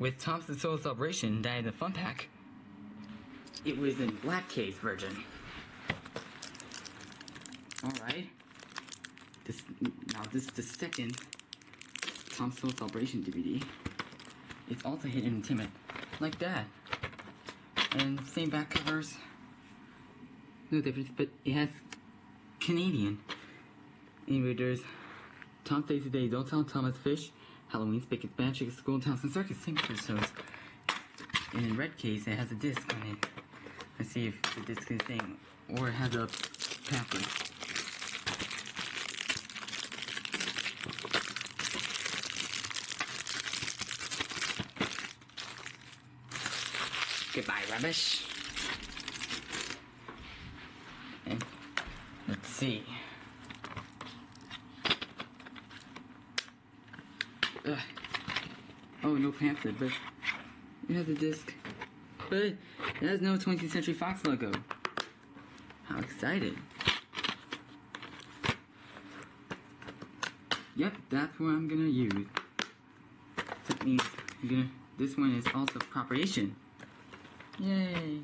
with Thompson's Soul Celebration that in the fun pack. It was in black case version. Alright. Now this is the second Thompson's Soul Celebration DVD. It's also hidden entertainment, like that. And same back covers. No difference, but it has Canadian. Anyway, there's Tom Stays Today, Don't Tell Thomas Fish, Halloween, Spigot, Band Chicken School, Townsend Circus, same episodes. And in red case, it has a disc on it. Let's see if the disc is the same, or it has a pamphlet. Goodbye, rubbish. And let's see. Oh, no pamphlet, but it has a disc. But it has no 20th Century Fox logo. How excited. Yep, that's what I'm gonna use. That means this one is also appropriation. Yay!